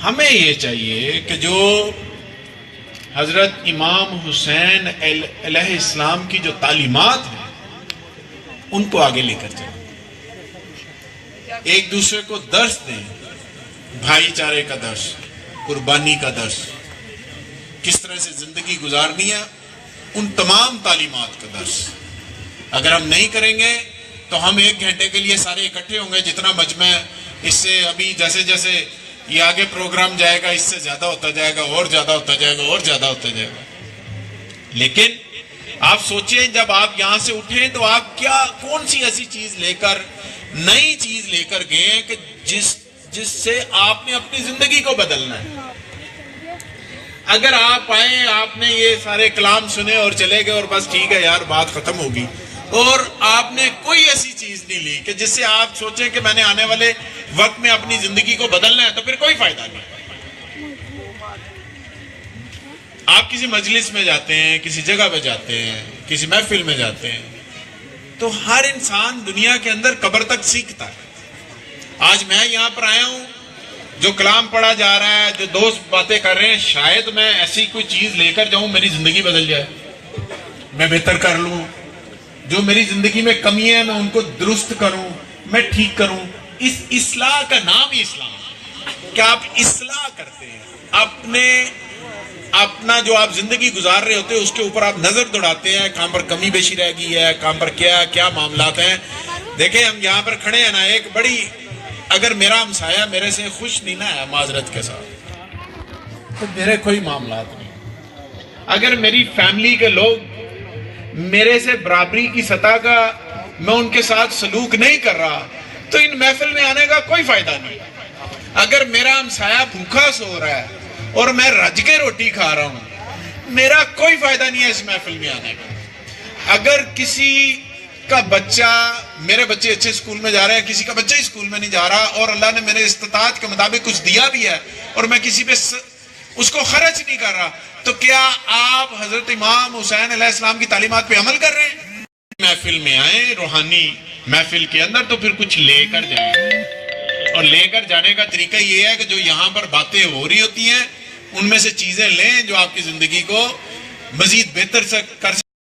ہمیں یہ چاہیے کہ جو حضرت امام حسین علیہ السلام کی جو تعلیمات ہیں ان کو آگے لے کر چلیں، ایک دوسرے کو درس دیں، بھائی چارے کا درس، قربانی کا درس، کس طرح سے زندگی گزارنی ہے، ان تمام تعلیمات کا درس اگر ہم نہیں کریں گے تو ہم 1 گھنٹے کے لیے سارے اکٹھے ہوں گے، جتنا مجمع اس سے ابھی جیسے جیسے یہ آگے پروگرام جائے گا اس سے زیادہ ہوتا جائے گا، اور زیادہ ہوتا جائے گا، اور زیادہ ہوتا جائے گا۔ لیکن آپ سوچیں جب آپ یہاں سے اٹھیں تو آپ کون سی ایسی چیز لے کر، نئی چیز لے کر گئے کہ جس سے آپ نے اپنی زندگی کو بدلنا ہے۔ اگر آپ آئیں، آپ نے یہ سارے کلام سنے اور چلے گئے اور بس ٹھیک ہے یار بات ختم ہوگی، اور آپ نے کوئی ایسی چیز نہیں لی کہ جس سے آپ سوچیں کہ میں نے آنے والے وقت میں اپنی زندگی کو بدلنا ہے، تو پھر کوئی فائدہ نہیں۔ آپ کسی مجلس میں جاتے ہیں، کسی جگہ پہ جاتے ہیں، کسی محفل میں جاتے ہیں، تو ہر انسان دنیا کے اندر قبر تک سیکھتا ہے۔ آج میں یہاں پر آیا ہوں، جو کلام پڑھا جا رہا ہے، جو دوست باتیں کر رہے ہیں، شاید میں ایسی کوئی چیز لے کر جاؤں میری زندگی بدل جائے، میں بہتر کر لوں، جو میری زندگی میں کمی ہے میں ان کو درست کروں، میں ٹھیک کروں۔ اس اصلاح کا نام ہی اسلام ہے کہ آپ اصلاح کرتے ہیں، اپنا جو آپ زندگی گزار رہے ہوتے ہیں اس کے اوپر آپ نظر دوڑاتے ہیں، کہاں پر کمی بیشی رہ گئی ہے، کہاں پر کیا معاملات ہیں۔ دیکھیں ہم یہاں پر کھڑے ہیں نا، ایک بڑی، اگر میرا ہمسایہ میرے سے خوش نہیں نہ ہے معذرت کے ساتھ تو میرے کوئی معاملات نہیں۔ اگر میری فیملی کے لوگ میرے سے برابری کی سطح کا میں ان کے ساتھ سلوک نہیں کر رہا تو ان محفل میں آنے کا کوئی فائدہ نہیں۔ اگر میرا ہمسایہ بھوکا سو رہا ہے اور میں رج کے روٹی کھا رہا ہوں، میرا کوئی فائدہ نہیں ہے اس محفل میں آنے کا۔ اگر کسی کا بچہ، میرے بچے اچھے اسکول میں جا رہے ہیں، کسی کا بچہ اسکول میں نہیں جا رہا اور اللہ نے میرے استطاعت کے مطابق کچھ دیا بھی ہے اور میں کسی پہ اس کو خرچ نہیں کر رہا، تو کیا آپ حضرت امام حسین علیہ السلام کی تعلیمات پہ عمل کر رہے ہیں؟ محفل میں آئیں، روحانی محفل کے اندر، تو پھر کچھ لے کر جائیں، اور لے کر جانے کا طریقہ یہ ہے کہ جو یہاں پر باتیں ہو رہی ہوتی ہیں ان میں سے چیزیں لیں جو آپ کی زندگی کو مزید بہتر کر